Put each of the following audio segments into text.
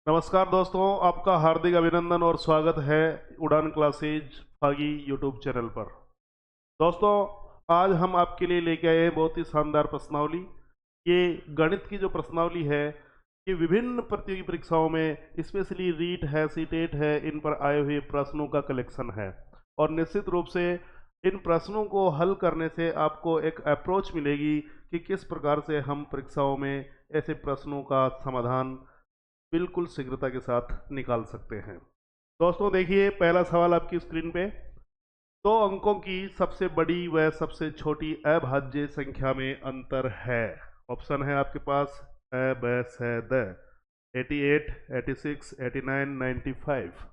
नमस्कार दोस्तों, आपका हार्दिक अभिनंदन और स्वागत है उड़ान क्लासेज फागी यूट्यूब चैनल पर। दोस्तों, आज हम आपके लिए लेके आए हैं बहुत ही शानदार प्रश्नावली। ये गणित की जो प्रश्नावली है, ये विभिन्न प्रतियोगी परीक्षाओं में स्पेशली रीट है, सीटेट है, इन पर आए हुए प्रश्नों का कलेक्शन है। और निश्चित रूप से इन प्रश्नों को हल करने से आपको एक अप्रोच मिलेगी कि किस प्रकार से हम परीक्षाओं में ऐसे प्रश्नों का समाधान बिल्कुल शीघ्रता के साथ निकाल सकते हैं। दोस्तों देखिए, पहला सवाल आपकी स्क्रीन पे। दो अंकों की सबसे बड़ी व सबसे छोटी अभाज्य संख्या में अंतर है। ऑप्शन है आपके पास अ ब स द 88, 86, 89, 95।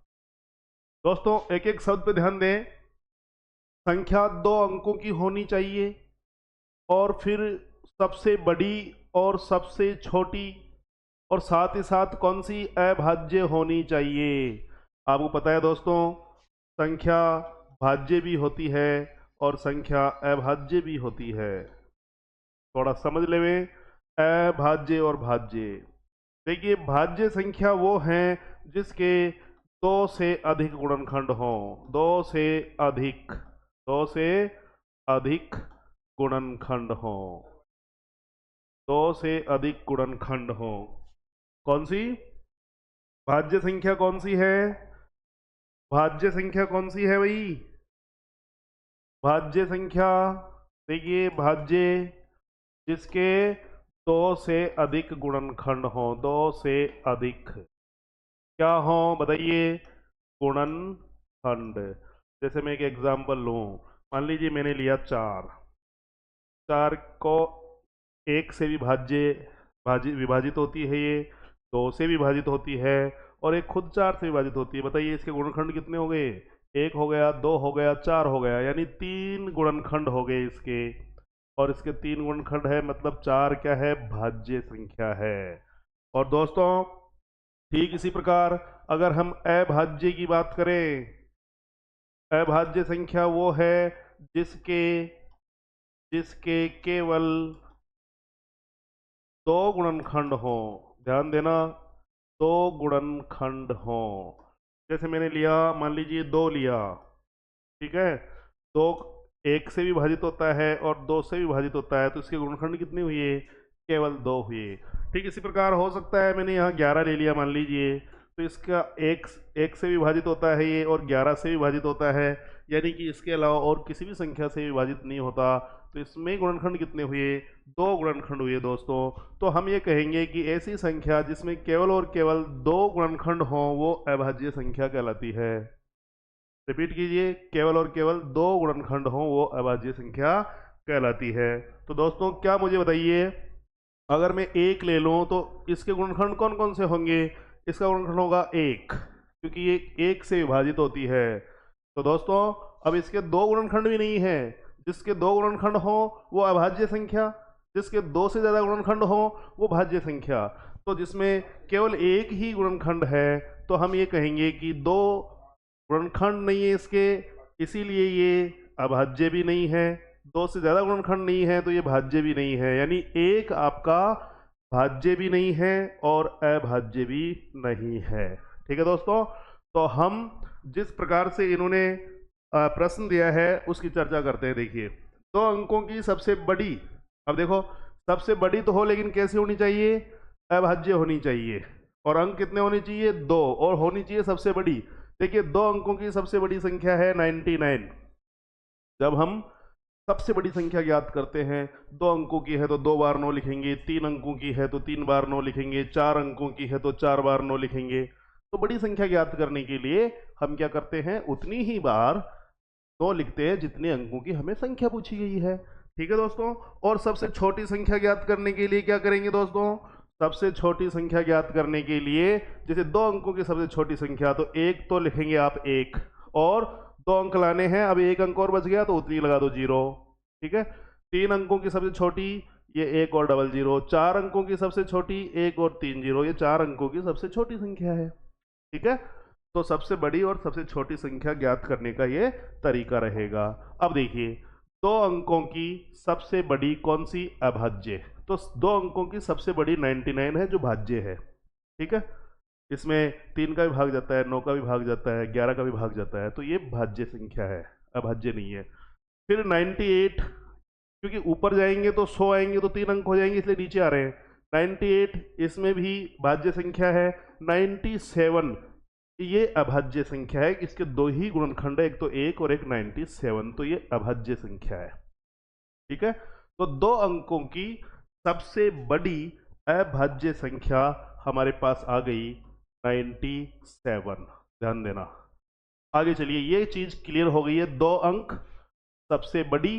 दोस्तों एक एक शब्द पे ध्यान दें। संख्या दो अंकों की होनी चाहिए और फिर सबसे बड़ी और सबसे छोटी, और साथ ही साथ कौन सी अभाज्य होनी चाहिए। आपको पता है दोस्तों, संख्या भाज्य भी होती है और संख्या अभाज्य भी होती है। थोड़ा समझ लेवे, अभाज्य और भाज्य। देखिए, भाज्य संख्या वो है जिसके दो से अधिक गुणनखंड हों। दो से अधिक गुणनखंड हों। दो से अधिक गुणनखंड हों। कौन सी भाज्य संख्या कौन सी है? भाज्य संख्या कौन सी है भाई? भाज्य संख्या, देखिए, भाज्य जिसके दो से अधिक गुणनखंड हो। दो से अधिक क्या हो बताइए? गुणनखंड। जैसे मैं एक एग्जांपल लूं, मान लीजिए मैंने लिया चार। चार को एक से विभाजित होती है, ये दो से विभाजित होती है, और एक खुद चार से विभाजित होती है। बताइए इसके गुणनखंड कितने हो गए? एक हो गया, दो हो गया, चार हो गया, यानी तीन गुणनखंड हो गए इसके। और इसके तीन गुणनखंड है, मतलब चार क्या है? भाज्य संख्या है। और दोस्तों ठीक इसी प्रकार अगर हम अभाज्य की बात करें, अभाज्य संख्या वो है जिसके जिसके केवल दो गुणनखंड हो। ध्यान देना, दो गुणनखंड हो। जैसे मैंने लिया, मान लीजिए दो लिया, ठीक है। दो एक से विभाजित होता है और दो से विभाजित होता है, तो इसके गुणनखंड कितने हुए? केवल दो हुए। ठीक इसी प्रकार हो सकता है, मैंने यहाँ 11 ले लिया मान लीजिए, तो इसका एक से विभाजित होता है ये, और 11 से विभाजित होता है, यानी कि इसके अलावा और किसी भी संख्या से विभाजित नहीं होता। तो इसमें गुणनखंड कितने हुए? दो गुणनखंड हुए दोस्तों। तो हम ये कहेंगे कि ऐसी संख्या जिसमें केवल और केवल दो गुणनखंड हो, वो अभाज्य संख्या कहलाती है। रिपीट कीजिए, केवल और केवल दो गुणनखंड हो, वो अभाज्य संख्या कहलाती है। तो दोस्तों क्या मुझे बताइए, अगर मैं एक ले लूं तो इसके गुणनखंड कौन कौन से होंगे? इसका गुणनखंड होगा एक, क्योंकि ये एक से विभाजित होती है। तो दोस्तों अब इसके दो गुणनखंड भी नहीं है। जिसके दो गुणनखंड हो वो अभाज्य संख्या, जिसके दो से ज्यादा गुणनखंड हो वो भाज्य संख्या। तो जिसमें केवल एक ही गुणनखंड है, तो हम ये कहेंगे कि दो गुणनखंड नहीं है इसके, इसीलिए ये अभाज्य भी नहीं है। दो से ज्यादा गुणनखंड नहीं है तो ये भाज्य भी नहीं है, यानी एक आपका भाज्य भी नहीं है और अभाज्य भी नहीं है। ठीक है दोस्तों, तो हम जिस प्रकार से इन्होंने प्रश्न दिया है उसकी चर्चा करते हैं। देखिए, दो अंकों की सबसे बड़ी, अब देखो सबसे बड़ी तो हो, लेकिन कैसी होनी चाहिए? अभाज्य होनी चाहिए। और अंक कितने होने चाहिए? दो, और होनी चाहिए सबसे बड़ी। देखिए, दो अंकों की सबसे बड़ी संख्या है 99। जब हम सबसे बड़ी संख्या ज्ञात करते हैं, दो अंकों की है तो दो बार 9 लिखेंगे, तीन अंकों की है तो तीन बार 9 लिखेंगे, चार अंकों की है तो चार बार 9 लिखेंगे। तो बड़ी संख्या ज्ञात करने के लिए हम क्या करते हैं? उतनी ही बार 9 लिखते हैं जितने अंकों की हमें संख्या पूछी गई है। ठीक है दोस्तों। और सबसे छोटी संख्या ज्ञात करने के लिए क्या करेंगे दोस्तों? सबसे छोटी संख्या ज्ञात करने के लिए, जैसे दो अंकों की सबसे छोटी संख्या, तो एक तो लिखेंगे आप एक, और दो अंक लाने हैं, अब एक अंक और बच गया तो उतनी लगा दो जीरो। ठीक है। तीन अंकों की सबसे छोटी, ये एक और डबल जीरो। चार अंकों की सबसे छोटी, एक और तीन जीरो, ये चार अंकों की सबसे छोटी संख्या है। ठीक है। तो सबसे बड़ी और सबसे छोटी संख्या ज्ञात करने का ये तरीका रहेगा। अब देखिए, दो अंकों की सबसे बड़ी कौन सी? अभाज्य। तो दो अंकों की सबसे बड़ी 99 है जो भाज्य है। ठीक है। इसमें 3 का भी भाग जाता है, 9 का भी भाग जाता है, 11 का भी भाग जाता है, तो ये भाज्य संख्या है, अभाज्य नहीं है। फिर 98, क्योंकि ऊपर जाएंगे तो 100 आएंगे तो 3 अंक हो जाएंगे, इसलिए नीचे आ रहे हैं। 98 इसमें भी भाज्य संख्या है। 97 ये अभाज्य संख्या है, इसके 2 ही गुणनखंड है, एक तो 1 और एक 97, तो ये अभाज्य संख्या है। ठीक है, तो 2 अंकों की सबसे बड़ी अभाज्य संख्या हमारे पास आ गई 97। ध्यान देना, आगे चलिए, ये चीज क्लियर हो गई है, 2 अंक सबसे बड़ी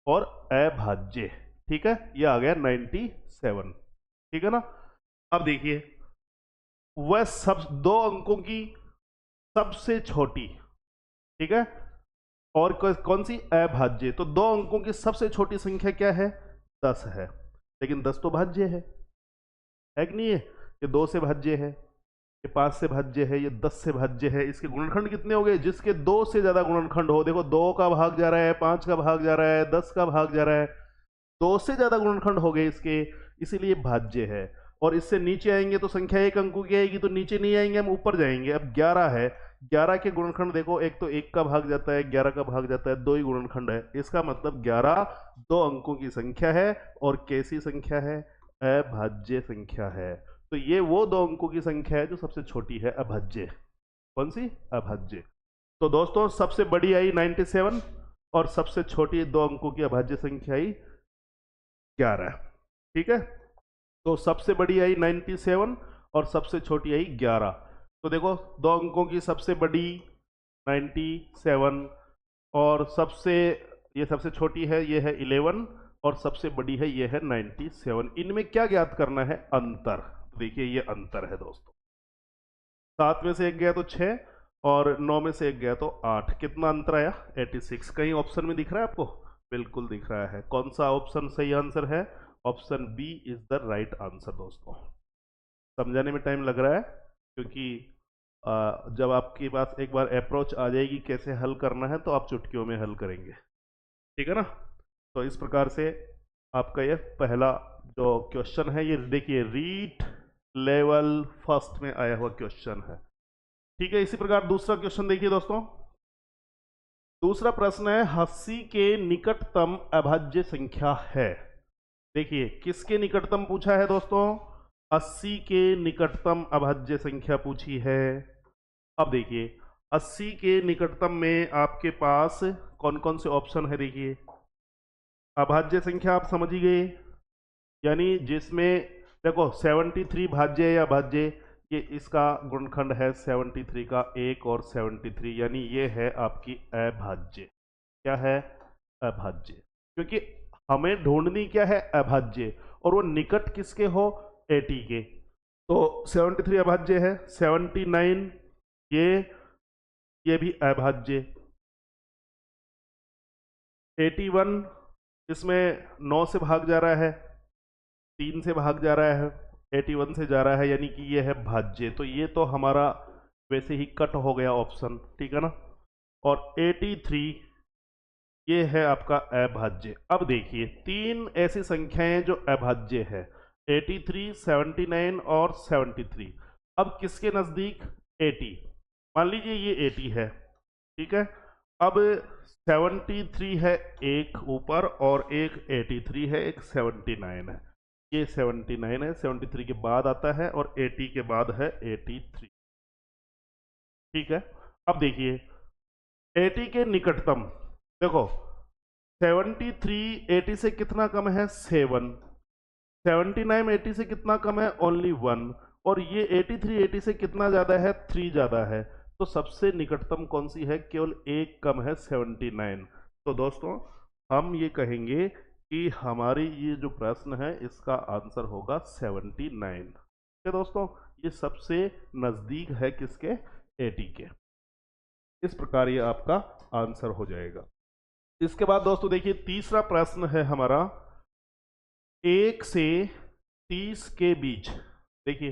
और अभाज्य। ठीक है, ये आ गया 97। ठीक है ना। अब देखिए, वह सब 2 अंकों की सबसे छोटी, ठीक है, और कौन सी, अभाज्य। तो 2 अंकों की सबसे छोटी संख्या क्या है, 10 है, लेकिन 10 तो भाज्य है कि नहीं है। ये 2 से भाज्य है, ये 5 से भाज्य है, ये 10 से भाज्य है। इसके गुणनखंड कितने हो गए, जिसके 2 से ज्यादा गुणनखंड हो, देखो 2 का भाग जा रहा है, 5 का भाग जा रहा है, 10 का भाग जा रहा है, 2 से ज्यादा गुणनखंड हो गए इसके, इसीलिए भाज्य है। और इससे नीचे आएंगे तो संख्या 1 अंकों की आएगी, तो नीचे नहीं आएंगे, हम ऊपर जाएंगे। अब 11 है, 11 के गुणनखंड देखो, एक तो 1 का भाग जाता है, 11 का भाग जाता है, 2 ही गुणनखंड है। इसका मतलब 11 2 अंकों की संख्या है, और कैसी संख्या है, अभाज्य संख्या है। तो ये वो 2 अंकों की संख्या है जो सबसे छोटी है, अभाज्य। कौन सी, अभाज्य। तो दोस्तों सबसे बड़ी आई 97 और सबसे छोटी 2 अंकों की अभाज्य संख्या आई 11। ठीक है, तो सबसे बड़ी आई 97 और सबसे छोटी आई 11। तो देखो 2 अंकों की सबसे बड़ी 97 और ये सबसे छोटी है, ये है 11, और सबसे बड़ी है, ये है 97। इनमें क्या ज्ञात करना है, अंतर। देखिए ये अंतर है दोस्तों, 7 में से 1 गया तो 6 और 9 में से 1 गया तो 8। कितना अंतर आया, 86। कहीं ऑप्शन में दिख रहा है आपको, बिल्कुल दिख रहा है। कौन सा ऑप्शन सही आंसर है, option B is the right answer. दोस्तों समझाने में टाइम लग रहा है, क्योंकि जब आपके पास एक बार अप्रोच आ जाएगी कैसे हल करना है, तो आप चुटकियों में हल करेंगे। ठीक है ना। तो इस प्रकार से आपका ये पहला जो क्वेश्चन है, ये देखिए रीट लेवल फर्स्ट में आया हुआ क्वेश्चन है। ठीक है, इसी प्रकार दूसरा क्वेश्चन देखिए दोस्तों। दूसरा प्रश्न है, 80 के निकटतम अभाज्य संख्या है। देखिए किसके निकटतम पूछा है दोस्तों, 80 के निकटतम अभाज्य संख्या पूछी है। अब देखिए 80 के निकटतम में आपके पास कौन कौन से ऑप्शन है। देखिए अभाज्य संख्या आप समझ ही गए, यानी जिसमें देखो 73 भाज्य या भाज्य, ये इसका गुणनखंड है 73 का 1 और 73, यानी ये है आपकी अभाज्य। क्या है, अभाज्य, क्योंकि हमें ढूंढनी क्या है, अभाज्य, और वो निकट किसके हो, 80 के। तो 73 अभाज्य है, 79 ये भी अभाज्य, 81 इसमें 9 से भाग जा रहा है, 3 से भाग जा रहा है, 81 से जा रहा है, यानी कि ये है भाज्य। तो ये तो हमारा वैसे ही कट हो गया ऑप्शन, ठीक है ना। और 83 ये है आपका अभाज्य। अब देखिए 3 ऐसी संख्याएं जो अभाज्य है, 83, 79 और 73। अब किसके नजदीक, 80। मान लीजिए ये 80 है, ठीक है। अब 73 है एक ऊपर, और एक 83 है, एक 79 है। ये 79 है, 73 के बाद आता है, और 80 के बाद है 83। ठीक है, अब देखिए 80 के निकटतम, देखो 73 80 से कितना कम है, 7। 79 80 से कितना कम है, ओनली 1। और ये 83 80 से कितना ज्यादा है, 3 ज्यादा है। तो सबसे निकटतम कौन सी है, केवल एक कम है, 79। तो दोस्तों हम ये कहेंगे कि हमारी ये जो प्रश्न है इसका आंसर होगा 79। ठीक है दोस्तों, ये सबसे नजदीक है किसके, 80 के। इस प्रकार ये आपका आंसर हो जाएगा। इसके बाद दोस्तों देखिए तीसरा प्रश्न है हमारा, 1 से 30 के बीच। देखिए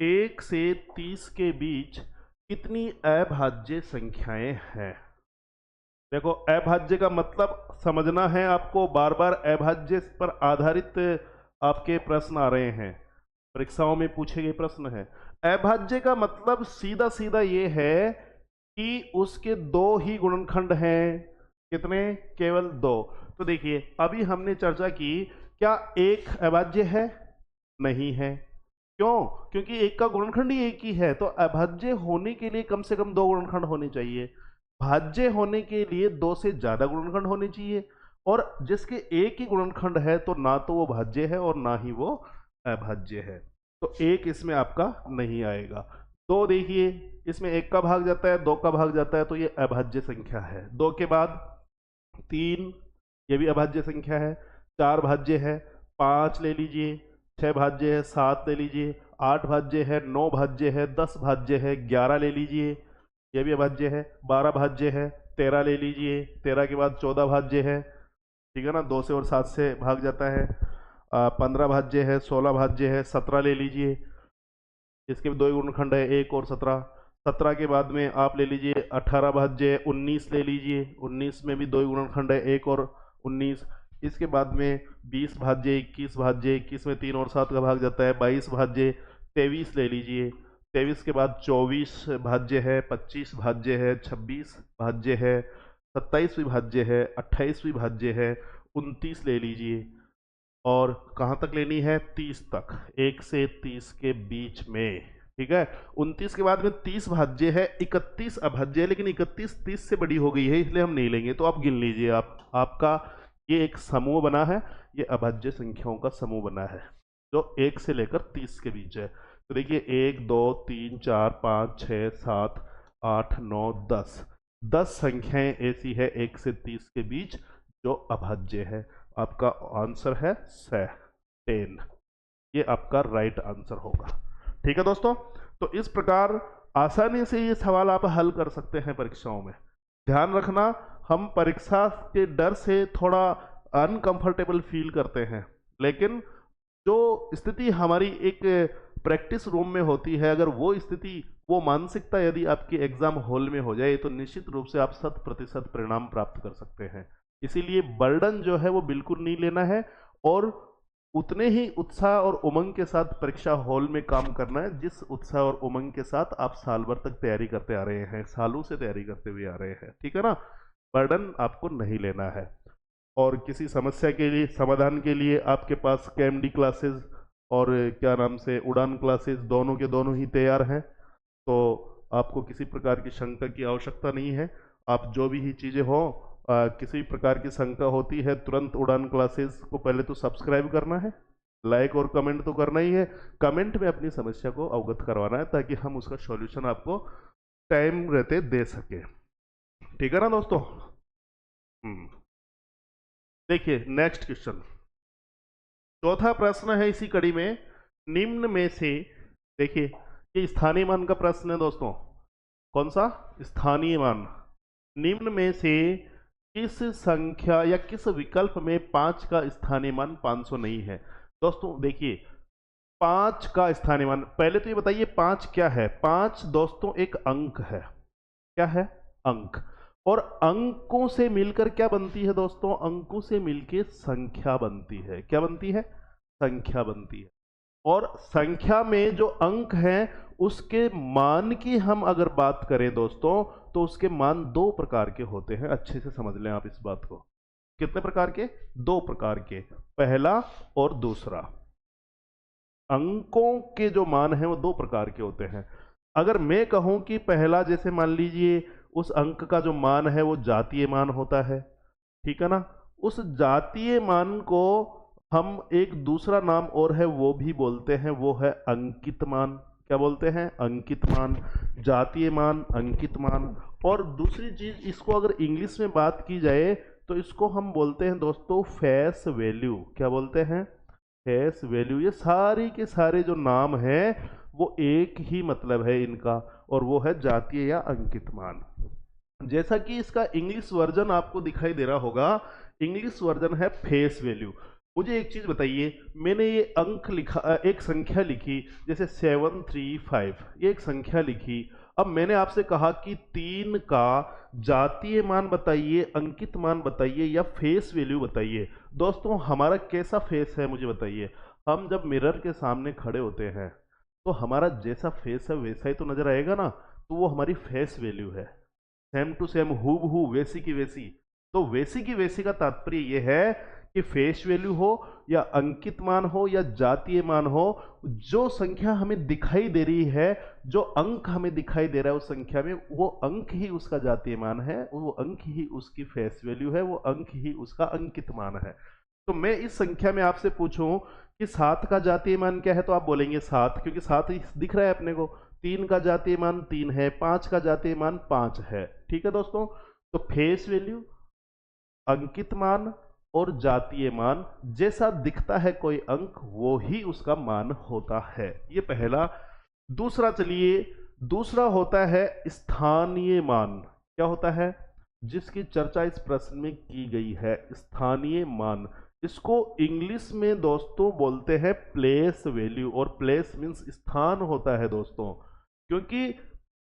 1 से 30 के बीच कितनी अभाज्य संख्याएं हैं। देखो अभाज्य का मतलब समझना है आपको, बार बार अभाज्य पर आधारित आपके प्रश्न आ रहे हैं। परीक्षाओं में पूछे गए प्रश्न है। अभाज्य का मतलब सीधा सीधा ये है कि उसके दो ही गुणनखंड हैं। कितने? केवल दो। तो देखिए अभी हमने चर्चा की, क्या एक अभाज्य है? नहीं है। क्यों? क्योंकि एक का गुणनखंड ही एक ही है। तो अभाज्य होने के लिए कम से कम दो गुणनखंड होने चाहिए। भाज्य होने के लिए दो से ज्यादा गुणनखंड होने चाहिए। और जिसके एक ही गुणनखंड है तो ना तो वो भाज्य है और ना ही वो अभाज्य है। तो एक इसमें आपका नहीं आएगा। दो देखिए, इसमें एक का भाग जाता है, दो का भाग जाता है, तो ये अभाज्य संख्या है। दो के बाद तीन, ये भी अभाज्य संख्या है। चार भाज्य है, पांच ले लीजिए। छह भाज्य है, सात ले लीजिए। आठ भाज्य है, नौ भाज्य है, 10 भाज्य है, 11 ले लीजिए, ये भी अभाज्य है। 12 भाज्य है, 13 ले लीजिए। 13 के बाद 14 भाज्य है, ठीक है ना, 2 से और 7 से भाग जाता है। 15 भाज्य है, 16 भाज्य है, 17 ले लीजिए। इसके भी दो ही गुणनखंड है, 1 और 17। 17 के बाद में आप ले लीजिए 18 भाज्य, 19 ले लीजिए। 19 में भी दो ही गुणनखंड है, 1 और 19। इसके बाद में 20 भाज्य, 21 भाज्य, 21 में 3 और 7 का भाग जाता है, 22 भाज्य। 23 ले लीजिए। 23 के बाद 24 भाज्य है, 25 भाज्य है, 26 भाज्य है, 27वीं भाज्य है, 28वीं भाज्य है, 29 ले लीजिए। और कहाँ तक लेनी है? 30 तक, 1 से 30 के बीच में, ठीक है। 29 के बाद में 30 भाज्य है, 31 अभाज्य है, लेकिन 31 30 से बड़ी हो गई है इसलिए हम नहीं लेंगे। तो आप गिन लीजिए, आपका ये एक समूह बना है, ये अभाज्य संख्याओं का समूह बना है जो 1 से लेकर 30 के बीच है। तो देखिए 1 2 3 4 5 6 7 8 9 10 संख्याएं ऐसी है 1 से 30 के बीच जो अभाज्य है। आपका आंसर है 10। ये आपका राइट आंसर होगा, ठीक है दोस्तों। तो इस प्रकार आसानी से ये सवाल आप हल कर सकते हैं परीक्षाओं में। ध्यान रखना, हम परीक्षा के डर से थोड़ा अनकंफर्टेबल फील करते हैं, लेकिन जो स्थिति हमारी एक प्रैक्टिस रूम में होती है, अगर वो स्थिति, वो मानसिकता यदि आपके एग्जाम हॉल में हो जाए तो निश्चित रूप से आप 100% परिणाम प्राप्त कर सकते हैं। इसीलिए बर्डन जो है वो बिल्कुल नहीं लेना है और उतने ही उत्साह और उमंग के साथ परीक्षा हॉल में काम करना है जिस उत्साह और उमंग के साथ आप साल भर तक तैयारी करते आ रहे हैं, सालों से तैयारी करते हुए आ रहे हैं, ठीक है ना। बर्डन आपको नहीं लेना है। और किसी समस्या के लिए समाधान के लिए आपके पास केएमडी क्लासेस और क्या नाम से उड़ान क्लासेस, दोनों के दोनों ही तैयार हैं। तो आपको किसी प्रकार की शंका की आवश्यकता नहीं है। आप जो भी ही चीज़ें हो, किसी प्रकार की शंका होती है, तुरंत उड़ान क्लासेस को पहले तो सब्सक्राइब करना है, लाइक और कमेंट तो करना ही है। कमेंट में अपनी समस्या को अवगत करवाना है ताकि हम उसका सॉल्यूशन आपको टाइम रहते दे सके, ठीक है ना दोस्तों। देखिए नेक्स्ट क्वेश्चन, चौथा प्रश्न है इसी कड़ी में। निम्न में से, देखिए ये स्थानीय मान का प्रश्न है दोस्तों। कौन सा? स्थानीय मान। निम्न में से किस संख्या या किस विकल्प में 5 का स्थानीय मान 500 नहीं है? दोस्तों देखिए 5 का स्थानीय मान, पहले तो ये बताइए 5 क्या है? 5 दोस्तों एक अंक है। क्या है? अंक। और अंकों से मिलकर क्या बनती है दोस्तों? अंकों से मिलकर संख्या बनती है। क्या बनती है? संख्या बनती है। और संख्या में जो अंक हैं उसके मान की हम अगर बात करें दोस्तों तो उसके मान 2 प्रकार के होते हैं। अच्छे से समझ लें आप इस बात को। कितने प्रकार के? 2 प्रकार के, पहला और दूसरा। अंकों के जो मान हैं वो 2 प्रकार के होते हैं। अगर मैं कहूं कि पहला, जैसे मान लीजिए उस अंक का जो मान है वो जातीय मान होता है, ठीक है ना। उस जातीय मान को हम एक दूसरा नाम और है वो भी बोलते हैं, वो है अंकित मान। क्या बोलते हैं? अंकित मान। जातीय मान, अंकित मान। और दूसरी चीज, इसको अगर इंग्लिश में बात की जाए तो इसको हम बोलते हैं दोस्तों फेस वैल्यू। क्या बोलते हैं? Face value. ये सारी के सारे जो नाम हैं वो एक ही मतलब है इनका, और वो है जातीय या अंकित मान। जैसा कि इसका इंग्लिश वर्जन आपको दिखाई दे रहा होगा, इंग्लिश वर्जन है फेस वैल्यू। मुझे एक चीज बताइए, मैंने ये अंक लिखा, एक संख्या लिखी, जैसे 735, ये एक संख्या लिखी। अब मैंने आपसे कहा कि 3 का जातीय मान बताइए, अंकित मान बताइए या फेस वैल्यू बताइए। दोस्तों हमारा कैसा फेस है मुझे बताइए। हम जब मिरर के सामने खड़े होते हैं तो हमारा जैसा फेस है वैसा ही तो नजर आएगा ना, तो वो हमारी फेस वैल्यू है, सेम टू सेम, हूबहू वैसी की वैसी। तो वैसी की वैसी का तात्पर्य ये है कि फेस वैल्यू हो या अंकित मान हो या जातीय मान हो, जो संख्या हमें दिखाई दे रही है, जो अंक हमें दिखाई दे रहा है उस संख्या में, वो अंक ही उसका जातीय मान है, वो अंक ही उसकी फेस वैल्यू है, वो अंक ही उसका अंकित मान है। तो मैं इस संख्या में आपसे पूछूं कि 7 का जातीय मान क्या है, तो आप बोलेंगे 7, क्योंकि 7 ही दिख रहा है अपने को। 3 का जातीय मान 3 है, 5 का जातीय मान 5 है। ठीक है दोस्तों, तो फेस वैल्यू, अंकित मान और जातीय मान, जैसा दिखता है कोई अंक वो ही उसका मान होता है। ये पहला। दूसरा, चलिए दूसरा होता है स्थानीय मान। क्या होता है, जिसकी चर्चा इस प्रश्न में की गई है, स्थानीय मान। इसको इंग्लिश में दोस्तों बोलते हैं प्लेस वैल्यू, और प्लेस मीन्स स्थान होता है दोस्तों, क्योंकि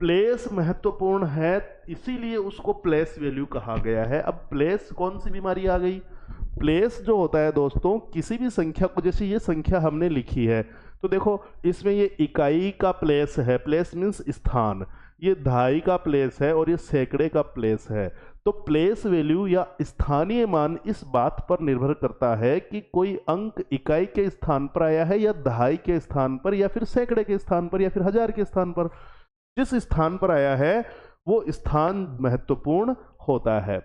प्लेस महत्वपूर्ण है इसीलिए उसको प्लेस वैल्यू कहा गया है। अब प्लेस कौन सी बीमारी आ गई, प्लेस जो होता है दोस्तों किसी भी संख्या को, जैसे ये संख्या हमने लिखी है तो देखो इसमें ये इकाई का प्लेस है, प्लेस मीन्स स्थान, ये दहाई का प्लेस है और ये सैकड़े का प्लेस है। तो प्लेस वैल्यू या स्थानीय मान इस बात पर निर्भर करता है कि कोई अंक इकाई के स्थान पर आया है या दहाई के स्थान पर या फिर सैकड़े के स्थान पर या फिर हजार के स्थान पर। जिस स्थान पर आया है वो स्थान महत्वपूर्ण होता है।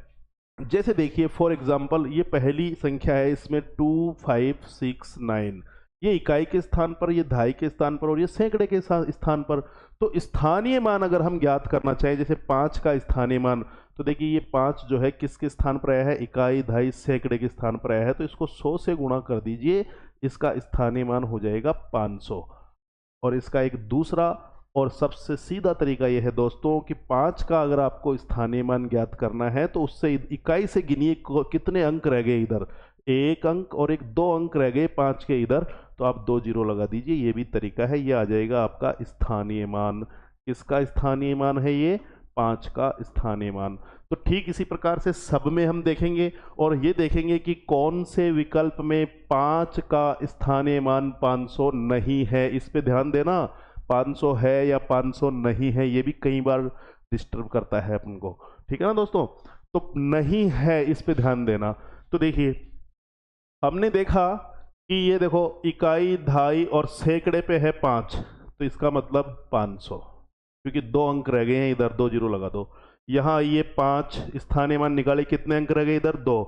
जैसे देखिए फॉर एग्जांपल ये पहली संख्या है, इसमें 2 5 6 9, ये इकाई के स्थान पर, ये दहाई के स्थान पर और ये सैकड़े के स्थान पर। तो स्थानीय मान अगर हम ज्ञात करना चाहें, जैसे 5 का स्थानीय मान, तो देखिए ये 5 जो है किसके स्थान पर आया है, इकाई दहाई सैकड़े के स्थान पर आया है, तो इसको 100 से गुणा कर दीजिए, इसका स्थानीय मान हो जाएगा 500। और इसका एक दूसरा और सबसे सीधा तरीका यह है दोस्तों कि 5 का अगर आपको स्थानीय मान ज्ञात करना है तो उससे इकाई से गिनिए कितने अंक रह गए, इधर 1 अंक और 2 अंक रह गए 5 के इधर, तो आप 2 जीरो लगा दीजिए, ये भी तरीका है, ये आ जाएगा आपका स्थानीय मान। किसका स्थानीय मान है ये, 5 का स्थानीय मान। तो ठीक इसी प्रकार से सब में हम देखेंगे और ये देखेंगे कि कौन से विकल्प में 5 का स्थानीय मान 500 नहीं है। इस पे ध्यान देना, 500 है या 500 नहीं है, ये भी कई बार डिस्टर्ब करता है अपन को। ठीक है ना दोस्तों, तो नहीं है इस पे ध्यान देना। तो देखिए हमने देखा कि ये देखो इकाई दहाई और सैकड़े पे है 5, तो इसका मतलब 500, क्योंकि 2 अंक रह गए हैं इधर, 2 जीरो लगा दो। यहाँ ये 5 स्थानीय मान निकाले, कितने अंक रह गए इधर 2,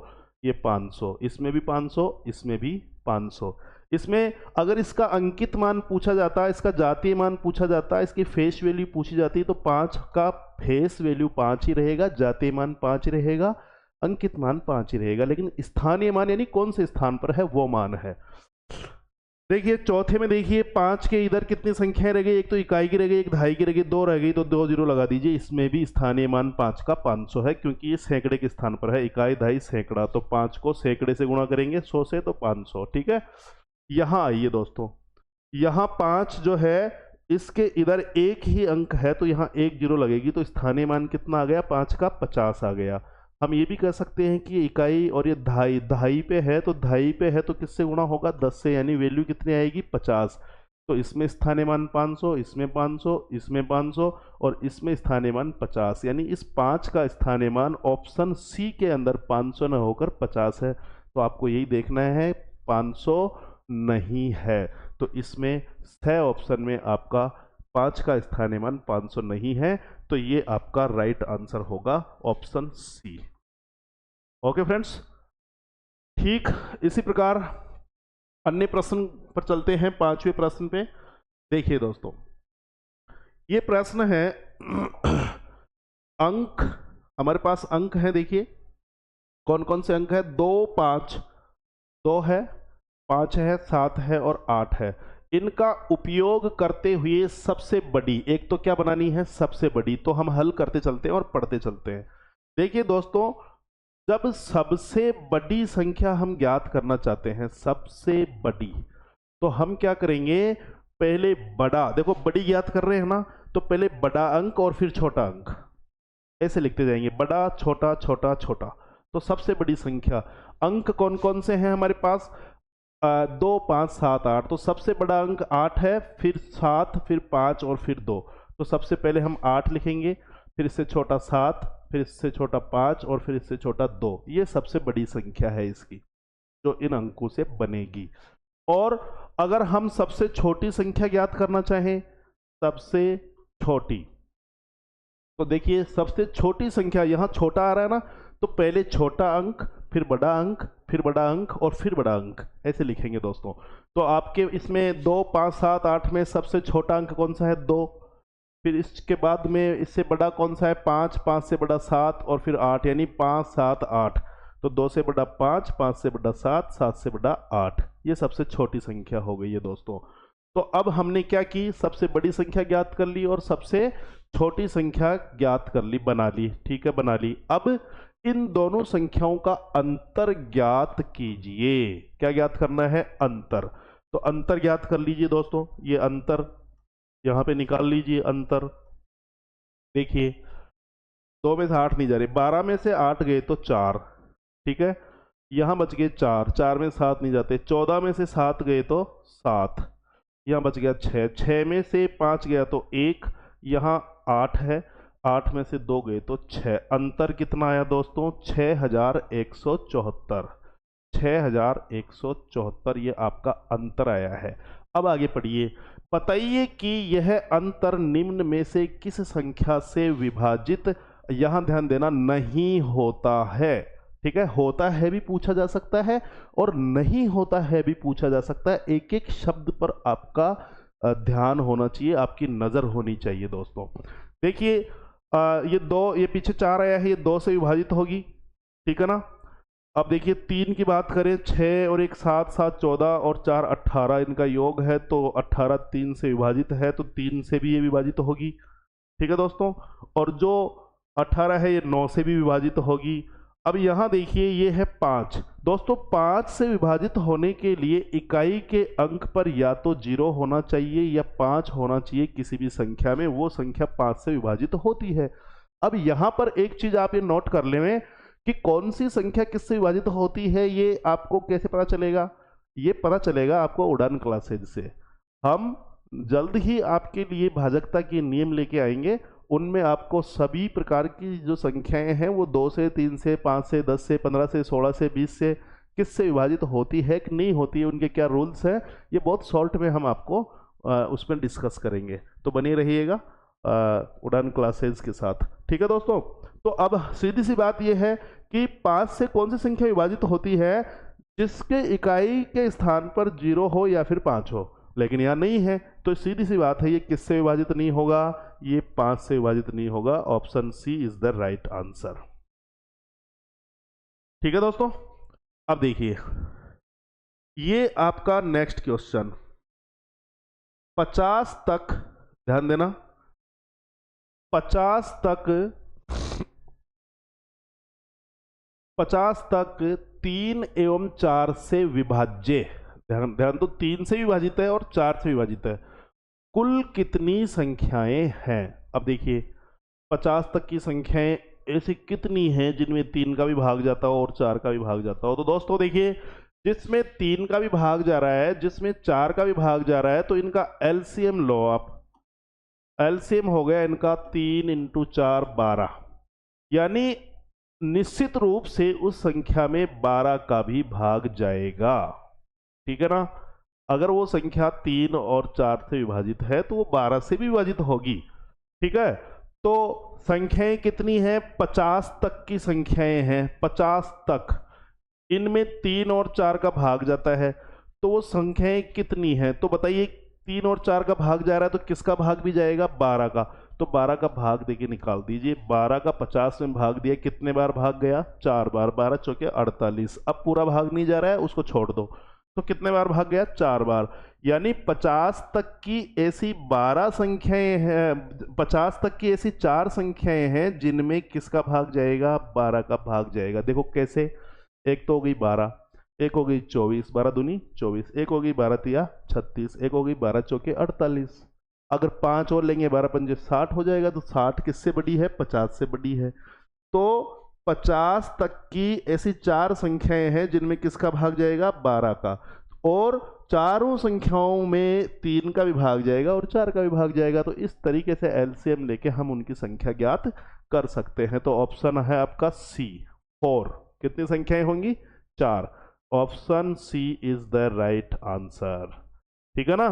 ये 500, इसमें भी 500, इसमें भी 500। इसमें अगर इसका अंकित मान पूछा जाता है, इसका जातीय मान पूछा जाता है, इसकी फेस वैल्यू पूछी जाती है, तो 5 का फेस वैल्यू 5 ही रहेगा, जातीय मान 5 ही रहेगा, अंकित मान 5 ही रहेगा। लेकिन स्थानीय मान यानी कौन से स्थान पर है वो मान है। देखिए चौथे में देखिए 5 के इधर कितनी संख्याएं रह गई, एक तो इकाई की रह गई, एक दहाई की रह गई, 2 रह गई, तो 2 जीरो लगा दीजिए। इसमें भी स्थानीय मान 5 का 500 है, क्योंकि ये सैकड़े के स्थान पर है, इकाई दहाई सैकड़ा, तो 5 को सैकड़े से गुणा करेंगे 100 से, तो 500। ठीक है, यहाँ आइए दोस्तों, यहाँ 5 जो है इसके इधर एक ही अंक है, तो यहाँ 1 जीरो लगेगी, तो स्थानीय मान कितना आ गया, 5 का 50 आ गया। हम ये भी कह सकते हैं कि इकाई और ये दहाई, दहाई पे है तो दहाई पे है तो किससे गुणा होगा, 10 से, यानी वैल्यू कितनी आएगी 50। तो इसमें स्थानीय मान 500, इसमें 500, इसमें 500 और इसमें स्थानीय मान 50, यानी इस 5 का स्थानीय मान ऑप्शन सी के अंदर 500 न होकर 50 है। तो आपको यही देखना है 500 नहीं है, तो इसमें छह ऑप्शन में आपका 5 का स्थानीय मान 500 नहीं है, तो ये आपका राइट आंसर होगा ऑप्शन सी। ओके फ्रेंड्स, ठीक इसी प्रकार अन्य प्रश्न पर चलते हैं, 5वें प्रश्न पे। देखिए दोस्तों ये प्रश्न है अंक, हमारे पास अंक है, देखिए कौन कौन से अंक है, 2 5, 2 है, 5 है, 7 है और 8 है। इनका उपयोग करते हुए सबसे बड़ी, एक तो क्या बनानी है, सबसे बड़ी, तो हम हल करते चलते हैं और पढ़ते चलते हैं। देखिए दोस्तों जब सबसे बड़ी संख्या हम ज्ञात करना चाहते हैं, सबसे बड़ी, तो हम क्या करेंगे, पहले बड़ा, देखो बड़ी ज्ञात कर रहे हैं ना, तो पहले बड़ा अंक और फिर छोटा अंक, ऐसे लिखते जाएंगे, बड़ा छोटा छोटा छोटा। तो सबसे बड़ी संख्या, अंक कौन कौन से हैं हमारे पास, 2 5 7 8, तो सबसे बड़ा अंक 8 है, फिर 7, फिर 5 और फिर 2। तो सबसे पहले हम 8 लिखेंगे, फिर इससे छोटा 7, फिर इससे छोटा 5 और फिर इससे छोटा 2। ये सबसे बड़ी संख्या है इसकी, जो इन अंकों से बनेगी। और अगर हम सबसे छोटी संख्या ज्ञात करना चाहें, सबसे छोटी, तो देखिए सबसे छोटी संख्या, यहां छोटा आ रहा है ना, तो पहले छोटा अंक, फिर बड़ा अंक, फिर बड़ा अंक और फिर बड़ा अंक, ऐसे लिखेंगे दोस्तों। तो आपके इसमें 2 5 7 8 में सबसे छोटा अंक कौन सा है? 2। फिर इसके बाद में इससे बड़ा कौन सा है? 5, 5 से बड़ा 7 और फिर 8, यानी 5 7 8। तो 2 से बड़ा 5, 5 से बड़ा 7, 7 से बड़ा 8। ये सबसे छोटी संख्या हो गई है दोस्तों। तो अब हमने क्या की, सबसे बड़ी संख्या ज्ञात कर ली और सबसे छोटी संख्या ज्ञात कर ली, बना ली। ठीक है, बना ली। अब इन दोनों संख्याओं का अंतर ज्ञात कीजिए। क्या ज्ञात करना है? अंतर। तो अंतर ज्ञात कर लीजिए दोस्तों, ये अंतर यहां पे निकाल लीजिए अंतर। देखिए 2 में से 8 नहीं जा रहे, 12 में से 8 गए तो 4, ठीक है, यहां बच गए 4, 4 में 7 नहीं जाते, 14 में से 7 गए तो 7, यहां बच गया 6, 6 में से 5 गया तो 1, यहां 8 है, 8 में से 2 गए तो 6। अंतर कितना आया दोस्तों? 6174। 6174 ये आपका अंतर आया है। अब आगे पढ़िए। बताइए कि यह अंतर निम्न में से किस संख्या से विभाजित, यहां ध्यान देना, नहीं होता है। ठीक है, होता है भी पूछा जा सकता है और नहीं होता है भी पूछा जा सकता है। एक एक शब्द पर आपका ध्यान होना चाहिए, आपकी नजर होनी चाहिए दोस्तों। देखिए ये 2, ये पीछे 4 आया है, ये 2 से विभाजित होगी, ठीक है ना। अब देखिए 3 की बात करें, 6 और 1 7, 7 14 और 4 18, इनका योग है, तो 18 3 से विभाजित है, तो 3 से भी ये विभाजित होगी। ठीक है दोस्तों, और जो 18 है ये 9 से भी विभाजित होगी। अब यहां देखिए ये है 5 दोस्तों, 5 से विभाजित होने के लिए इकाई के अंक पर या तो 0 होना चाहिए या 5 होना चाहिए, किसी भी संख्या में वो संख्या 5 से विभाजित होती है। अब यहां पर एक चीज आप ये नोट कर लें कि कौन सी संख्या किससे विभाजित होती है, ये आपको कैसे पता चलेगा? ये पता चलेगा आपको उड़ान क्लासेज से। हम जल्द ही आपके लिए भाजकता के नियम लेके आएंगे, उनमें आपको सभी प्रकार की जो संख्याएं हैं वो 2 से 3 से 5 से 10 से 15 से 16 से 20 से किससे विभाजित होती है कि नहीं होती है, उनके क्या रूल्स हैं, ये बहुत शॉर्ट में हम आपको उसमें डिस्कस करेंगे। तो बने रहिएगा उड़ान क्लासेस के साथ। ठीक है दोस्तों, तो अब सीधी सी बात यह है कि 5 से कौन सी संख्या विभाजित होती है? जिसके इकाई के स्थान पर 0 हो या फिर 5 हो, लेकिन यहाँ नहीं है, तो सीधी सी बात है ये किससे विभाजित नहीं होगा? ये 5 से विभाजित नहीं होगा। Option C is the right answer. ठीक है दोस्तों, अब देखिए ये आपका नेक्स्ट क्वेश्चन 50 तक, ध्यान देना, 50 तक 3 एवं 4 से विभाज्य, ध्यान तो 3 से विभाजित है और 4 से विभाजित है, कुल कितनी संख्याएं हैं? अब देखिए 50 तक की संख्याएं ऐसी कितनी हैं जिनमें 3 का भी भाग जाता हो और 4 का भी भाग जाता हो? तो दोस्तों देखिए, जिसमें 3 का भी भाग जा रहा है, जिसमें 4 का भी भाग जा रहा है, तो इनका एलसीएम लो आप। एलसीएम हो गया इनका 3 × 4 12, यानी निश्चित रूप से उस संख्या में 12 का भी भाग जाएगा। ठीक है ना, अगर वो संख्या 3 और 4 से विभाजित है तो वो 12 से भी विभाजित होगी। ठीक है, तो संख्याएं कितनी हैं? 50 तक की संख्याएं हैं, 50 तक, इनमें 3 और 4 का भाग जाता है, तो वो संख्याएं कितनी हैं? तो बताइए 3 और 4 का भाग जा रहा है तो किसका भाग भी जाएगा? 12 का। तो 12 का भाग देके निकाल दीजिए। 12 का 50 में भाग दिया, कितने बार भाग गया? 4 बार। 12 चौके 48। अब पूरा भाग नहीं जा रहा है, उसको छोड़ दो, तो कितने बार भाग गया? 4 बार। यानी 50 तक की ऐसी 12 संख्याएं हैं, 50 तक की ऐसी 4 संख्याएं हैं जिनमें किसका भाग जाएगा? 12 का भाग जाएगा। देखो कैसे, एक तो हो गई 12, एक हो गई 24, 12 दूनी 24, एक हो गई 12 तिया 36, एक हो गई 12 चौके 48। अगर 5 और लेंगे 12 पंजे 60 हो जाएगा, तो 60 किससे बड़ी है? 50 से बड़ी है। तो 50 तक की ऐसी 4 संख्याएं हैं जिनमें किसका भाग जाएगा? 12 का। और चारों संख्याओं में 3 का भी भाग जाएगा और 4 का भी भाग जाएगा। तो इस तरीके से एलसीएम लेके हम उनकी संख्या ज्ञात कर सकते हैं। तो ऑप्शन है आपका सी 4। कितनी संख्याएं होंगी? 4। Option C is the right answer. ठीक है ना?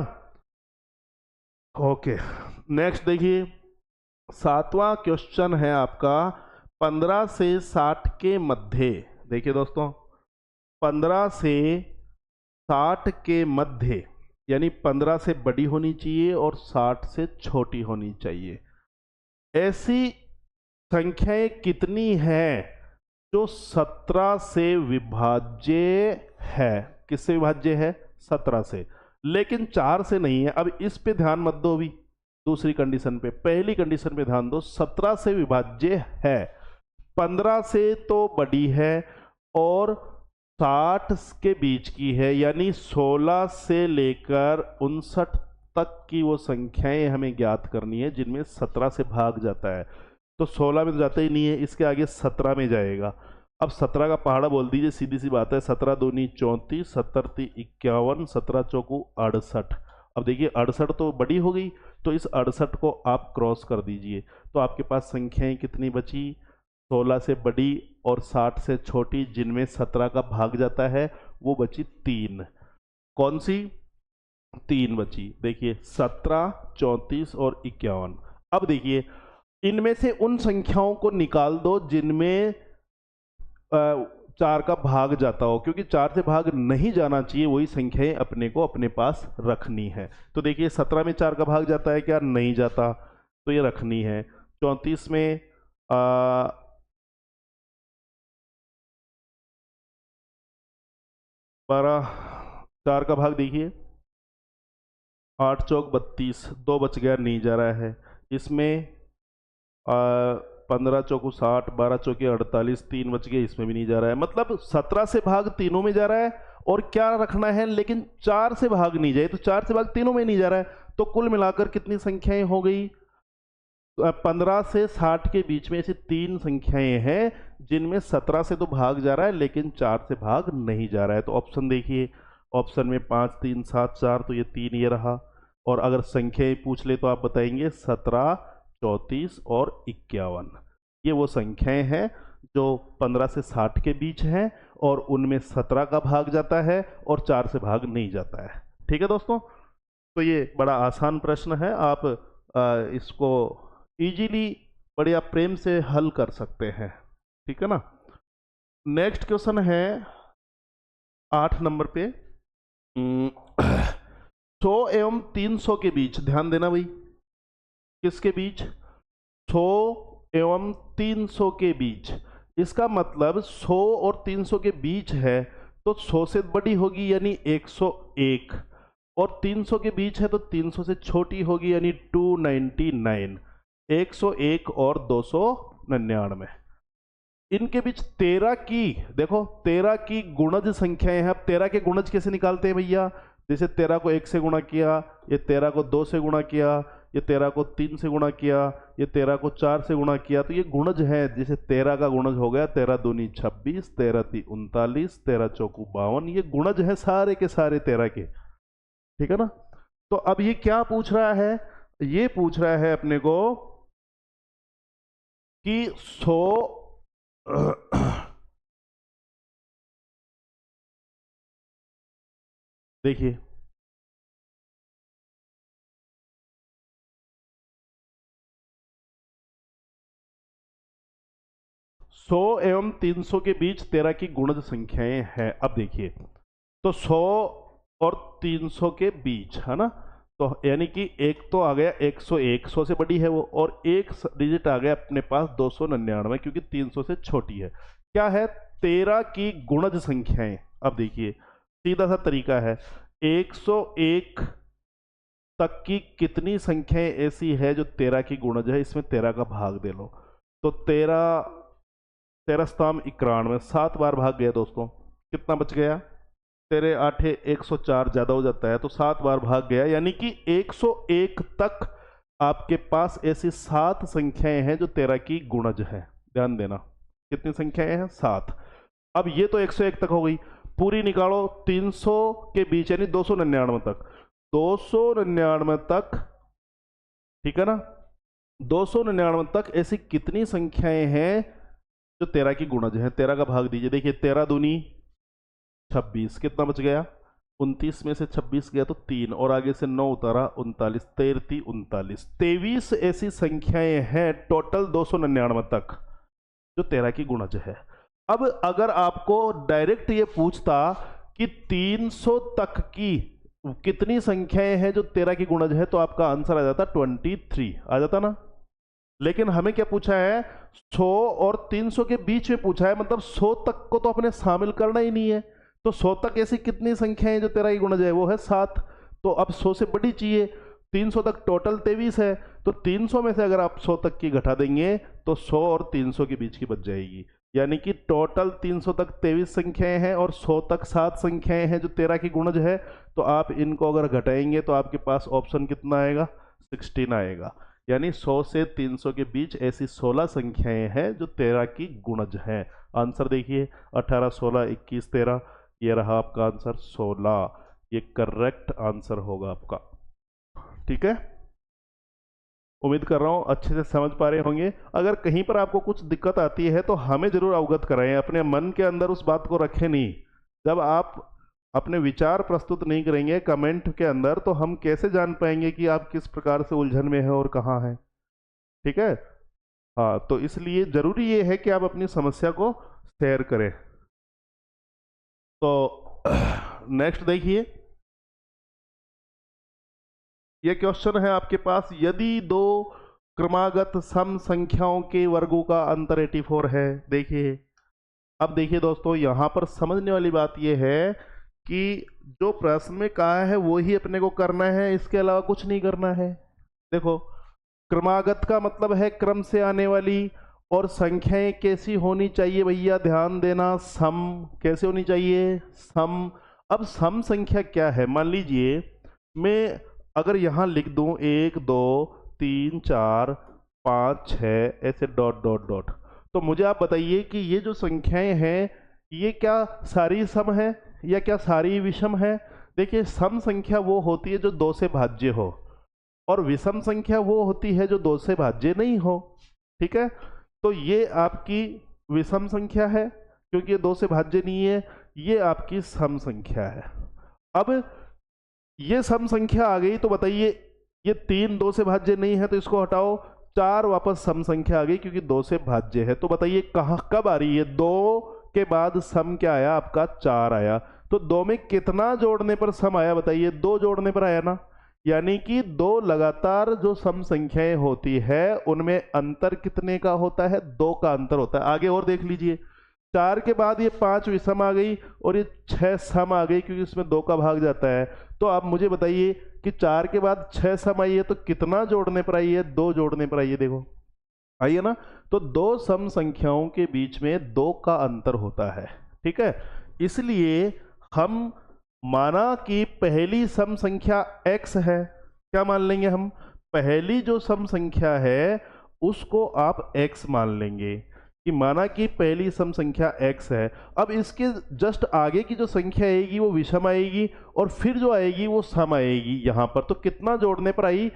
ओके, नेक्स्ट देखिए 7वां क्वेश्चन है आपका 15 से 60 के मध्य। देखिए दोस्तों 15 से 60 के मध्य यानी 15 से बड़ी होनी चाहिए और 60 से छोटी होनी चाहिए। ऐसी संख्याएं कितनी हैं जो 17 से विभाज्य है? किससे विभाज्य है? 17 से, लेकिन 4 से नहीं है। अब इस पे ध्यान मत दो, भी दूसरी कंडीशन पे, पहली कंडीशन पे ध्यान दो। 17 से विभाज्य है, 15 से तो बड़ी है और 60 के बीच की है, यानी 16 से लेकर 59 तक की वो संख्याएं हमें ज्ञात करनी है जिनमें 17 से भाग जाता है। तो 16 में तो जाता ही नहीं है, इसके आगे 17 में जाएगा। अब 17 का पहाड़ा बोल दीजिए, सीधी सी बात है। 17 दूनी 34, 17 ती 51, 17 चौकू 68। अब देखिए 68 तो बड़ी हो गई, तो इस 68 को आप क्रॉस कर दीजिए तो आपके पास संख्याएं कितनी बची? 16 से बड़ी और 60 से छोटी जिनमें 17 का भाग जाता है, वो बची 3। कौन सी? 3 बची। देखिए 17, 34 और 51। अब देखिए इनमें से उन संख्याओं को निकाल दो जिनमें 4 का भाग जाता हो, क्योंकि 4 से भाग नहीं जाना चाहिए, वही संख्याएं अपने को अपने पास रखनी है। तो देखिए 17 में 4 का भाग जाता है क्या? नहीं जाता, तो ये रखनी है। 34 में 12, 4 का भाग देखिए 8 चौक 32, 2 बच गया, नहीं जा रहा है। इसमें 15 चौकू 60, 12 चौके 48, 3 बच गए, इसमें भी नहीं जा रहा है। मतलब 17 से भाग तीनों में जा रहा है और क्या रखना है, लेकिन 4 से भाग नहीं जाए, तो 4 से भाग तीनों में नहीं जा रहा है। तो कुल मिलाकर कितनी संख्याएं हो गई? 15 से 60 के बीच में ऐसी 3 संख्याएं हैं जिनमें 17 से तो भाग जा रहा है लेकिन 4 से भाग नहीं जा रहा है। तो ऑप्शन देखिए, ऑप्शन में 5, 3, 7, 4, तो ये 3 ये रहा। और अगर संख्याएं पूछ ले तो आप बताएंगे 17, 34 और 51। ये वो संख्याएं हैं जो 15 से 60 के बीच हैं और उनमें 17 का भाग जाता है और 4 से भाग नहीं जाता है। ठीक है दोस्तों, तो ये बड़ा आसान प्रश्न है, आप इसको इजीली बढ़िया प्रेम से हल कर सकते हैं। ठीक है ना? नेक्स्ट क्वेश्चन है 8 नंबर पे 100 एवं 300 के बीच। ध्यान देना भाई, किसके बीच? 100 एवं 300 के बीच। इसका मतलब 100 और 300 के बीच है तो 100 से बड़ी होगी यानी 101, और 300 के बीच है तो 300 से छोटी होगी यानी 299। 101 और 299, इनके बीच 13 की, देखो 13 की गुणज संख्याएं हैं। अब 13 के गुणज कैसे निकालते हैं भैया? जैसे 13 को 1 से गुणा किया, ये 13 को 2 से गुणा किया, ये 13 को 3 से गुणा किया, ये 13 को 4 से गुणा किया, तो ये गुणज है। जैसे 13 का गुणज हो गया 13 दूनी 26, 13 ती 39, 13 चौकू 52। ये गुणज है सारे के सारे 13 के। ठीक है ना? तो अब ये क्या पूछ रहा है? ये पूछ रहा है अपने को कि 100 देखिए 100 एवं 300 के बीच 13 की गुणज संख्याएं हैं। अब देखिए तो 100 और 300 के बीच है ना, तो यानी कि एक तो आ गया 101, 100 से बड़ी है वो, और एक डिजिट आ गया अपने पास 299 क्योंकि 300 से छोटी है। क्या है? 13 की गुणज संख्याएं। अब देखिए सीधा सा तरीका है, 101 तक की कितनी संख्याएं ऐसी है जो 13 की गुणज है, इसमें 13 का भाग दे लो। तो 13 स्ताम 91, 7 बार भाग गया दोस्तों, कितना बच गया? तेरे 8 104, ज़्यादा हो जाता है तो 7 बार भाग गया, यानी कि 101 तक आपके पास ऐसी 7 संख्याएं हैं जो 13 की गुणज है। ध्यान देना, कितनी संख्याएं हैं? 7। अब ये तो 101 तक हो गई, पूरी निकालो 300 के बीच यानी 299 तक, 299 तक, ठीक है ना, 299 तक ऐसी कितनी संख्याएं हैं जो 13 की गुणज है। 13 का भाग दीजिए, देखिए 13 दूनी 26, कितना बच गया, 29 में से 26 गया तो 3 और आगे से 9 उतारा 39, 13 39, 23 ऐसी संख्याएं हैं टोटल 299 तक जो 13 की गुणज है। अब अगर आपको डायरेक्ट ये पूछता कि 300 तक की कितनी संख्याएं हैं जो 13 की गुणज है, तो आपका आंसर आ जाता 23 आ जाता ना। लेकिन हमें क्या पूछा है, 100 और 300 के बीच में पूछा है, मतलब 100 तक को तो अपने शामिल करना ही नहीं है। तो 100 तक ऐसी कितनी संख्याएं जो 13 की गुणज है, वो है 7। तो अब 100 से बड़ी चाहिए, 300 तक टोटल 23 है, तो 300 में से अगर आप 100 तक की घटा देंगे तो 100 और 300 के बीच की बच जाएगी। यानी कि टोटल 300 तक 23 संख्याएं हैं और 100 तक 7 संख्याएं हैं जो 13 की गुणज है। तो आप इनको अगर घटाएंगे तो आपके पास ऑप्शन कितना आएगा, 16 आएगा। यानी 100 से 300 के बीच ऐसी 16 संख्याएं हैं जो 13 की गुणज हैं। आंसर देखिए 18, 16, 21, 13, ये रहा आपका आंसर 16। ये करेक्ट आंसर होगा आपका, ठीक है। उम्मीद कर रहा हूँ अच्छे से समझ पा रहे होंगे। अगर कहीं पर आपको कुछ दिक्कत आती है तो हमें जरूर अवगत कराएं, अपने मन के अंदर उस बात को रखें नहीं। जब आप अपने विचार प्रस्तुत नहीं करेंगे कमेंट के अंदर तो हम कैसे जान पाएंगे कि आप किस प्रकार से उलझन में हैं और कहाँ हैं, ठीक है। हाँ, तो इसलिए जरूरी ये है कि आप अपनी समस्या को शेयर करें। तो नेक्स्ट देखिए, ये क्वेश्चन है आपके पास, यदि दो क्रमागत सम संख्याओं के वर्गों का अंतर 84 है। देखिए, अब देखिए दोस्तों, यहां पर समझने वाली बात यह है कि जो प्रश्न में कहा है वो ही अपने को करना है, इसके अलावा कुछ नहीं करना है। देखो, क्रमागत का मतलब है क्रम से आने वाली, और संख्याएं कैसी होनी चाहिए भैया, ध्यान देना, सम कैसे होनी चाहिए, सम। अब सम संख्या क्या है, मान लीजिए मैं अगर यहां लिख दूं 1 2 3 4 5 6 ऐसे डॉट डॉट डॉट, तो मुझे आप बताइए कि ये जो संख्याएं हैं ये क्या सारी सम है या क्या सारी विषम है। देखिए, सम संख्या वो होती है जो 2 से भाज्य हो, और विषम संख्या वो होती है जो 2 से भाज्य नहीं हो, ठीक है। तो ये आपकी विषम संख्या है क्योंकि ये 2 से भाज्य नहीं है, ये आपकी सम संख्या है। अब ये सम संख्या आ गई, तो बताइए ये 3 2 से भाज्य नहीं है तो इसको हटाओ, 4 वापस सम संख्या आ गई क्योंकि 2 से भाज्य है। तो बताइए कहाँ कब आ रही है, 2 के बाद सम क्या आया आपका, 4 आया। तो 2 में कितना जोड़ने पर सम आया, बताइए 2 जोड़ने पर आया ना। यानी कि 2 लगातार जो सम संख्याएं होती है उनमें अंतर कितने का होता है, 2 का अंतर होता है। आगे और देख लीजिए, 4 के बाद ये 5 विषम आ गई और ये 6 सम आ गई क्योंकि इसमें 2 का भाग जाता है। तो आप मुझे बताइए कि 4 के बाद 6 सम आई है तो कितना जोड़ने पर आई है, 2 जोड़ने पर आई है। देखो आइए ना, तो 2 सम संख्याओं के बीच में 2 का अंतर होता है, ठीक है। इसलिए हम माना कि पहली सम संख्या x है, क्या मान लेंगे हम, पहली जो सम संख्या है उसको आप x मान लेंगे कि माना कि पहली सम संख्या x है। अब इसके जस्ट आगे की जो संख्या आएगी वो विषम आएगी और फिर जो आएगी वो सम आएगी यहां पर। तो कितना जोड़ने पर आई,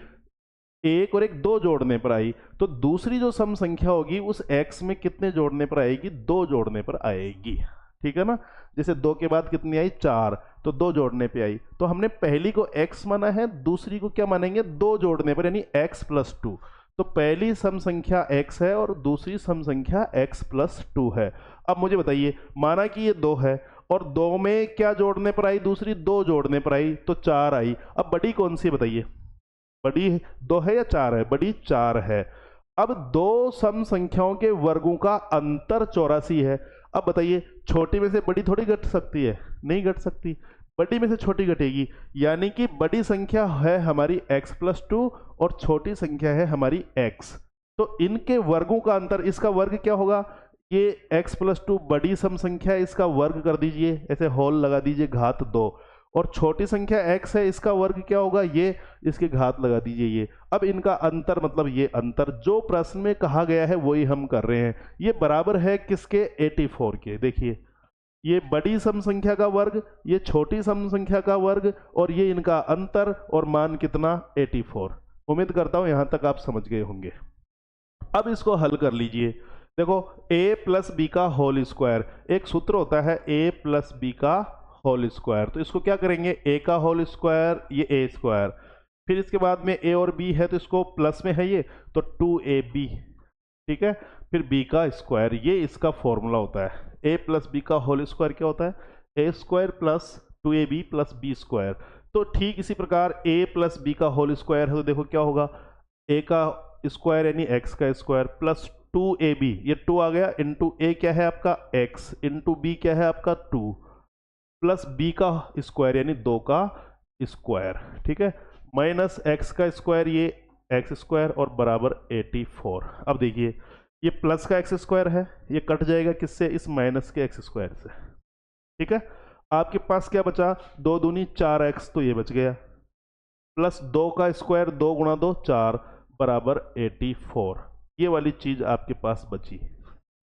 1 और 1 2 जोड़ने पर आई। तो दूसरी जो सम संख्या होगी उस x में कितने जोड़ने पर आएगी, 2 जोड़ने पर आएगी, ठीक है ना। जैसे 2 के बाद कितनी आई, 4, तो 2 जोड़ने पे आई। तो हमने पहली को x माना है, दूसरी को क्या मानेंगे, 2 जोड़ने पर, यानी x + 2। तो पहली सम संख्या x है और दूसरी सम संख्या x + 2 है। अब मुझे बताइए, माना कि ये 2 है और 2 में क्या जोड़ने पर आई, दूसरी 2 जोड़ने पर आई तो 4 आई। अब बड़ी कौन सी है बताइए, बड़ी 2 है या 4 है, बड़ी 4 है। अब 2 सम संख्याओं के वर्गों का अंतर 84 है। अब बताइए, छोटी में से बड़ी थोड़ी घट सकती है, नहीं घट सकती, बड़ी में से छोटी घटेगी। यानी कि बड़ी संख्या है हमारी x + 2 और छोटी संख्या है हमारी x। तो इनके वर्गों का अंतर, इसका वर्ग क्या होगा, ये x + 2 बड़ी सम संख्या है, इसका वर्ग कर दीजिए, ऐसे होल लगा दीजिए, घात 2। और छोटी संख्या x है, इसका वर्ग क्या होगा, ये, इसके घात लगा दीजिए ये। अब इनका अंतर, मतलब ये अंतर जो प्रश्न में कहा गया है वही हम कर रहे हैं। ये बराबर है किसके, 84 के। देखिए ये बड़ी सम संख्या का वर्ग, ये छोटी सम संख्या का वर्ग, और ये इनका अंतर, और मान कितना 84। उम्मीद करता हूं यहां तक आप समझ गए होंगे। अब इसको हल कर लीजिए। देखो a प्लस बी का होल स्क्वायर, एक सूत्र होता है a प्लस बी का होल स्क्वायर, तो इसको क्या करेंगे, a का होल स्क्वायर, ये a स्क्वायर, फिर इसके बाद में a और b है तो इसको प्लस में है ये, तो 2ab, ठीक है, फिर b का स्क्वायर, ये इसका फॉर्मूला होता है। a प्लस बी का होल स्क्वायर क्या होता है, a square plus 2ab plus b square. तो ठीक इसी प्रकार a प्लस बी का होल स्क्वायर है, तो देखो क्या होगा, a का स्क्वायर यानी x का स्क्वायर प्लस 2ab, ये 2 आ गया, इंटू a क्या है आपका x, इंटू b क्या है आपका 2, प्लस b का स्क्वायर यानी 2 का स्क्वायर, ठीक है, माइनस x का स्क्वायर ये x स्क्वायर, और बराबर 84। अब देखिए ये प्लस का x स्क्वायर है, ये कट जाएगा किससे, इस माइनस के x स्क्वायर से, ठीक है। आपके पास क्या बचा, 2 दूनी 4x, तो ये बच गया, प्लस 2 का स्क्वायर, 2 गुणा 2 4, बराबर 84। ये वाली चीज आपके पास बची,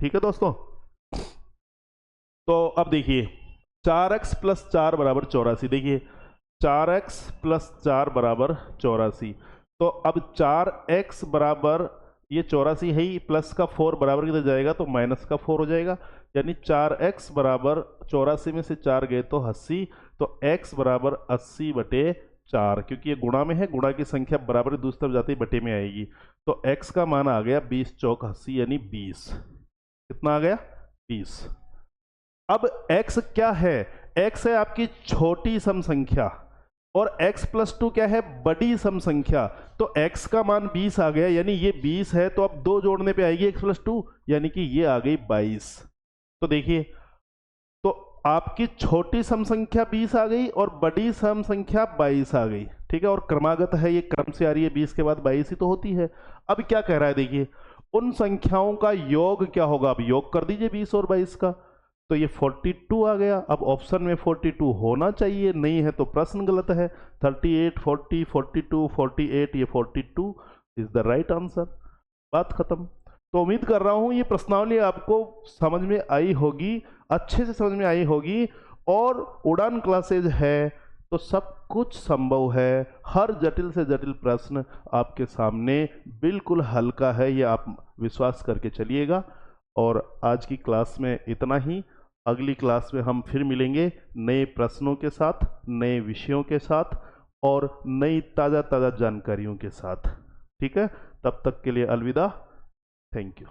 ठीक है दोस्तों। तो अब देखिए 4x प्लस 4 बराबर 84, देखिए 4x प्लस 4 बराबर 84, तो अब 4x बराबर ये 84 है ही, प्लस का 4 बराबर किधर जाएगा, तो माइनस का 4 हो जाएगा, यानी 4x बराबर 84 में से 4 गए तो 80, तो x बराबर 80/4, क्योंकि ये गुणा में है, गुणा की संख्या बराबर दूसरी तरफ जाती है बटे में आएगी, तो x का मान आ गया 20 चौक 80 यानी 20। कितना आ गया, 20। अब x क्या है, x है आपकी छोटी सम संख्या, और x प्लस 2 क्या है, बड़ी सम संख्या, तो x का मान 20 आ गया, यानी ये 20 है, तो अब 2 जोड़ने पे आएगी x प्लस 2, यानी कि ये आ गई 22। तो देखिए, तो आपकी छोटी सम संख्या 20 आ गई और बड़ी सम संख्या 22 आ गई, ठीक है, और क्रमागत है, ये क्रम से आ रही है, 20 के बाद 22 ही तो होती है। अब क्या कह रहा है, देखिए उन संख्याओं का योग क्या होगा, अब योग कर दीजिए 20 और 22 का, तो ये 42 आ गया। अब ऑप्शन में 42 होना चाहिए, नहीं है तो प्रश्न गलत है। 38, 40, 42, 48, ये 42 इज द राइट आंसर। बात खत्म। तो उम्मीद कर रहा हूं ये प्रश्नावली आपको समझ में आई होगी, अच्छे से समझ में आई होगी, और उड़ान क्लासेज है तो सब कुछ संभव है। हर जटिल से जटिल प्रश्न आपके सामने बिल्कुल हल्का है, ये आप विश्वास करके चलिएगा। और आज की क्लास में इतना ही। अगली क्लास में हम फिर मिलेंगे नए प्रश्नों के साथ, नए विषयों के साथ, और नई ताज़ा ताज़ा जानकारियों के साथ, ठीक है। तब तक के लिए अलविदा। Thank you.